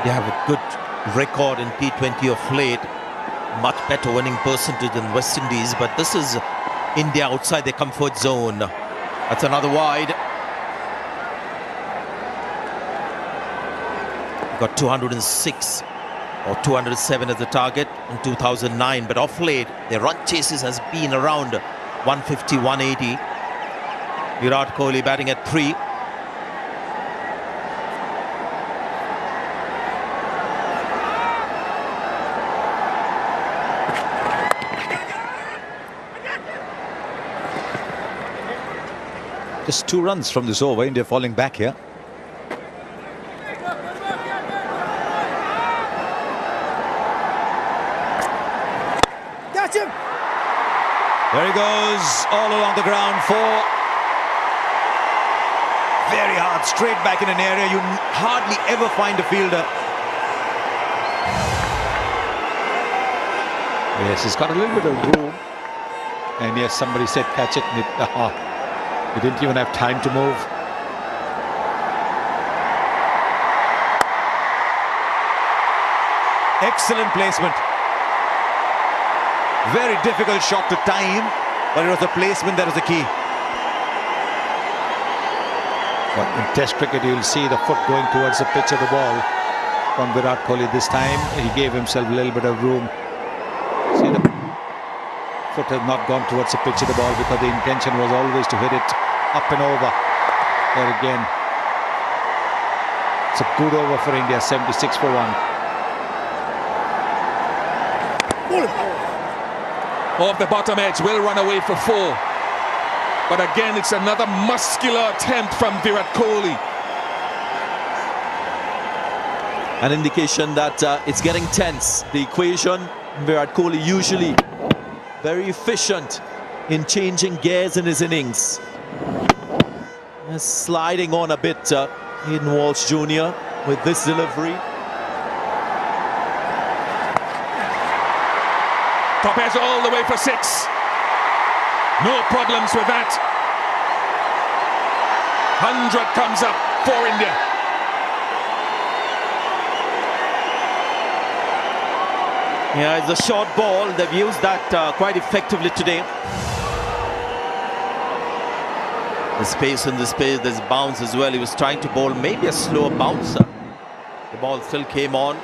They have a good record in T20 of late. Much better winning percentage than Westindies, but this is India outside their comfort zone. That's another wide. Got 206 or 207 as the target in 2009, but off late their run chases has been around 150, 180. Virat Kohli batting at 3. Just 2 runs from this over. India falling back here. Catch him! There he goes, all along the ground. 4. Very hard, straight back in an area you hardly ever find a fielder. Yes, he's got a little bit of room. And yes, somebody said catch it. He didn't even have time to move. Excellent placement. Very difficult shot to time, but it was the placement that was the key. But in Test cricket, you'll see the foot going towards the pitch of the ball from Virat Kohli. This time, he gave himself a little bit of room. See, the foot has not gone towards the pitch of the ball because the intention was always to hit it up and over. There again, it's a good over for India, 76 for 1. Off the bottom edge, will run away for 4. But again, it's another muscular attempt from Virat Kohli. An indication that it's getting tense. The equation, Virat Kohli usually very efficient in changing gears in his innings. Sliding on a bit, Hayden Walsh Jr. with this delivery. Top edge all the way for 6. No problems with that. 100 comes up for India. Yeah, it's a short ball. They've used that quite effectively today. The space in the space, there's bounce as well. He was trying to bowl maybe a slower bouncer. The ball still came on.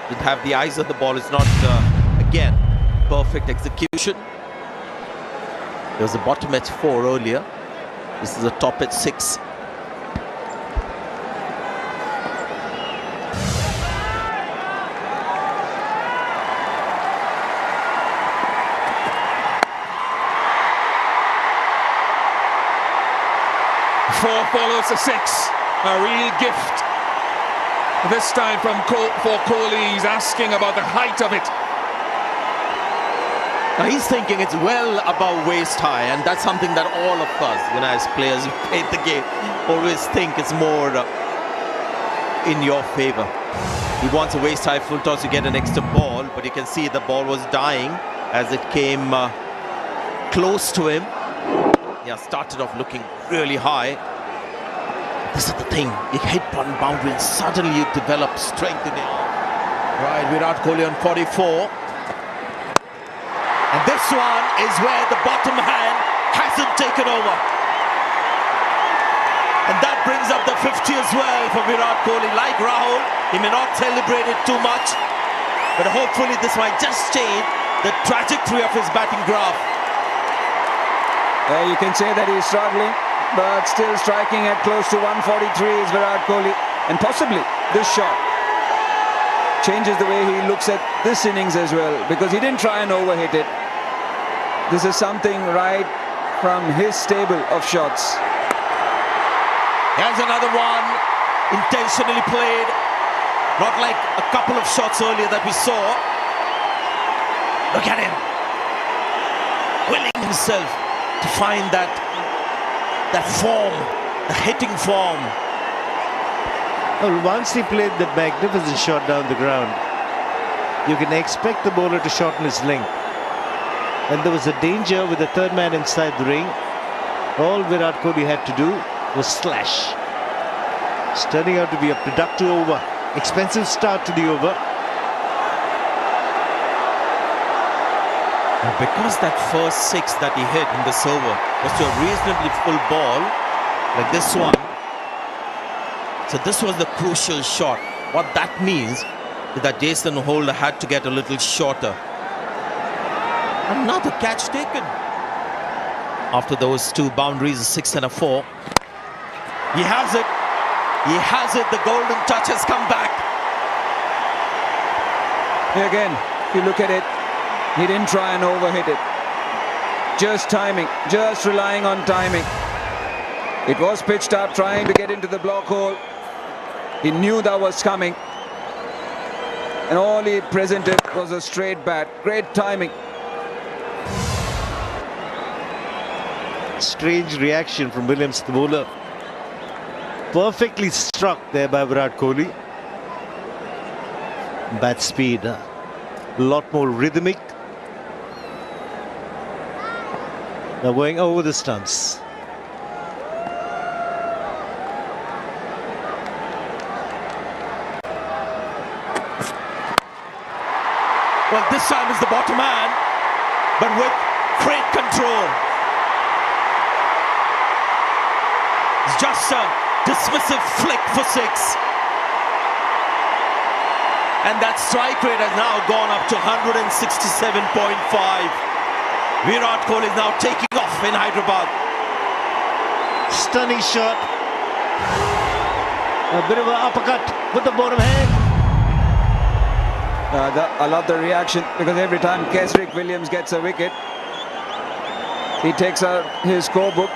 Didn't have the eyes of the ball. It's not, again, perfect execution. There was a bottom edge 4 earlier. This is a top edge 6. Four follows the 6. A real gift. This time for Kohli. He's asking about the height of it. Now he's thinking it's well above waist high, and that's something that all of us, as players who played the game, always think it's more in your favor. He wants a waist high full toss to get an extra ball, but you can see the ball was dying as it came close to him. Yeah, started off looking really high. This is the thing, you hit one boundary and suddenly you develop strength in it. Right, Virat Kohli on 44. And this one is where the bottom hand hasn't taken over. And that brings up the 50 as well for Virat Kohli. Like Rahul, he may not celebrate it too much, but hopefully this might just change the trajectory of his batting graph. You can say that he's struggling, but still striking at close to 143 is Virat Kohli. And possibly this shot changes the way he looks at this innings as well, because he didn't try and overhit it. This is something right from his stable of shots. Here's another one, intentionally played. Not like a couple of shots earlier that we saw. Look at him, willing himself to find that form, the hitting form. Well, once he played that magnificent shot down the ground, you can expect the bowler to shorten his length. And there was a danger with the third man inside the ring. All Virat Kohli had to do was slash. It's turning out to be a productive over. Expensive start to the over. And because that first 6 that he hit in this over was to a reasonably full ball, like this one, so this was the crucial shot. What that means is that Jason Holder had to get a little shorter. Another catch taken. After those 2 boundaries, a 6 and a 4. He has it. He has it. The golden touch has come back. Here again, if you look at it, he didn't try and overhit it. Just timing, just relying on timing. It was pitched up, trying to get into the block hole. He knew that was coming. And all he presented was a straight bat. Great timing. Strange reaction from Williams, the bowler. Perfectly struck there by Virat Kohli. Bat speed, a lot more rhythmic. Now going over the stumps. Well, this time is the bottom man, but with great control. It's just a dismissive flick for 6. And that strike rate has now gone up to 167.5. Virat Kohli is now taking off in Hyderabad. Stunning shot. A bit of an uppercut with the bottom hand. I love the reaction, because every time Kesrick Williams gets a wicket, he takes out his scorebook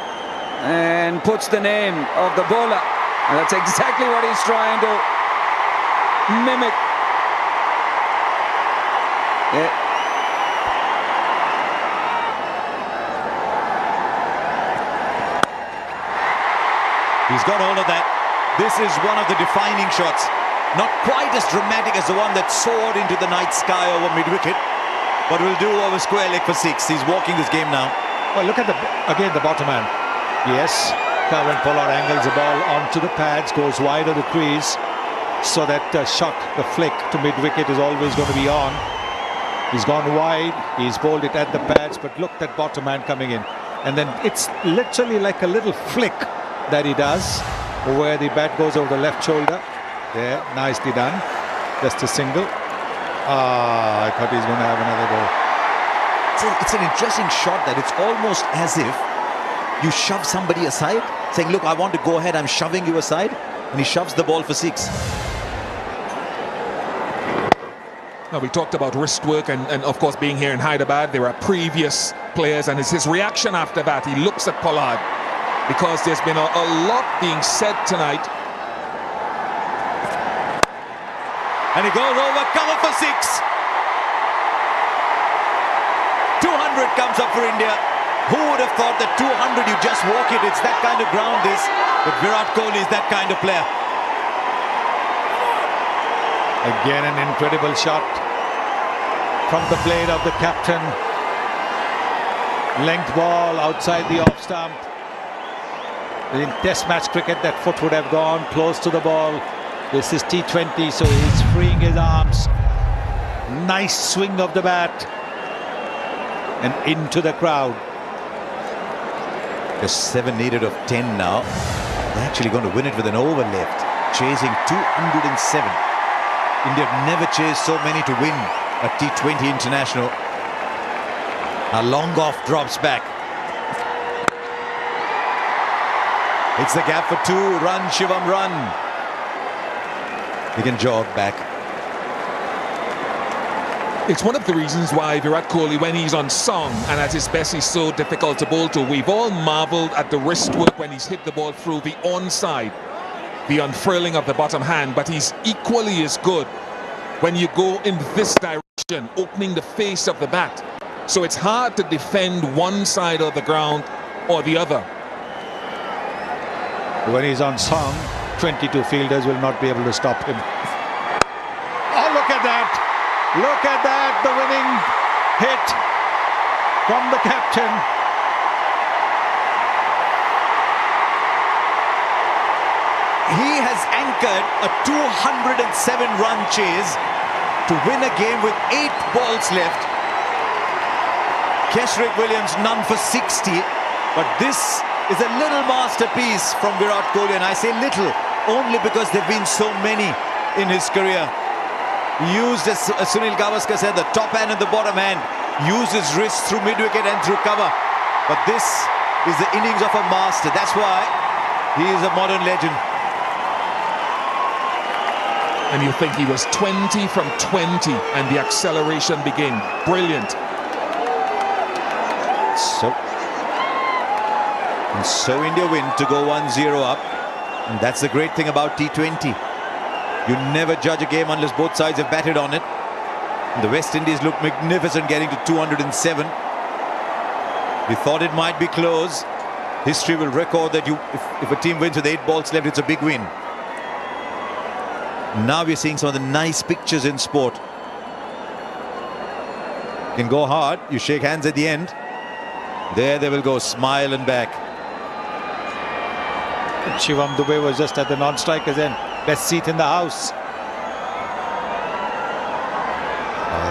and puts the name of the bowler. And that's exactly what he's trying to mimic. Yeah. He's got all of that. This is one of the defining shots. Not quite as dramatic as the one that soared into the night sky over mid-wicket, but will do over square leg for 6. He's walking this game now. Well, look at the bottom man. Yes, Calvin Pollard angles the ball onto the pads, goes wide of the crease, so that shot, the flick to mid-wicket is always going to be on. He's gone wide, he's bowled it at the pads, but look at bottom man coming in. And then it's literally like a little flick that he does, where the bat goes over the left shoulder. There, nicely done. Just a single. I thought he's going to have another go. It's an interesting shot that it's almost as if you shove somebody aside, saying, look, I want to go ahead, I'm shoving you aside, and he shoves the ball for 6. Now, we talked about wrist work and of course being here in Hyderabad. There are previous players, and it's his reaction after that. He looks at Pollard, because there's been a lot being said tonight. And he goes over, cover for 6. 200 comes up for India. Who would have thought that 200, you just walk it? It's that kind of ground, this. But Virat Kohli is that kind of player. Again, an incredible shot from the blade of the captain. Length ball outside the off stump. In Test match cricket, that foot would have gone close to the ball. This is T20, so he's freeing his arms. Nice swing of the bat. And into the crowd. Just 7 needed of 10 now. They're actually going to win it with an over left. Chasing 207. India have never chased so many to win a T20 international. A long off drops back. It's the gap for 2. Run, Shivam, run. He can jog back. It's one of the reasons why Virat Kohli, when he's on song and at his best, he's so difficult to bowl to. We've all marveled at the wrist work when he's hit the ball through the onside, the unfurling of the bottom hand, but he's equally as good when you go in this direction, opening the face of the bat. So it's hard to defend one side of the ground or the other. When he's on song, 22 fielders will not be able to stop him. Oh, look at that! Look at that! The winning hit from the captain. He has anchored a 207-run chase to win a game with 8 balls left. Kesrick Williams none for 60, but this is a little masterpiece from Virat Kohli, and I say little only because there have been so many in his career. He used, as Sunil Gavaskar said, the top hand and the bottom hand, used his wrist through mid-wicket and through cover. But this is the innings of a master. That's why he is a modern legend. And you think he was 20 from 20 and the acceleration began. Brilliant. So India win to go 1-0 up. And that's the great thing about T20. You never judge a game unless both sides have batted on it. And the West Indies looked magnificent getting to 207. We thought it might be close. History will record that if a team wins with 8 balls left, it's a big win. Now we're seeing some of the nice pictures in sport. You can go hard, you shake hands at the end. There they will go, smiling back. Shivam Dube was just at the non-strikers end. Best seat in the house.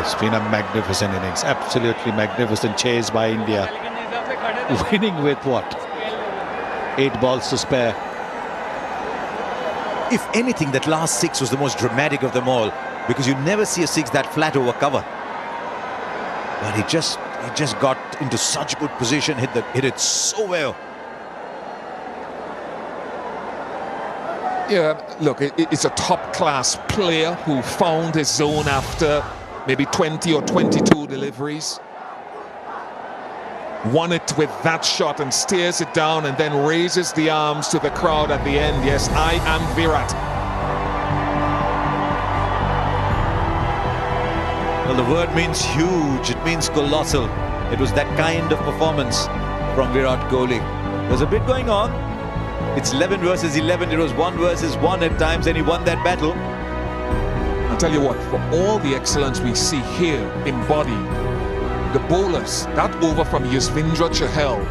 It's been a magnificent innings. Absolutely magnificent chase by India. Winning with what? 8 balls to spare. If anything, that last 6 was the most dramatic of them all, because you never see a 6 that flat over cover. But he just got into such good position, hit it so well. Yeah, look, it's a top-class player who found his zone after maybe 20 or 22 deliveries. Won it with that shot and steers it down and then raises the arms to the crowd at the end. Yes, I am Virat. Well, the word means huge. It means colossal. It was that kind of performance from Virat Kohli. There's a bit going on. It's 11 versus 11. It was 1 versus 1 at times, and he won that battle. I'll tell you what, for all the excellence we see here embodied, the bowlers, that over from Yuzvendra Chahal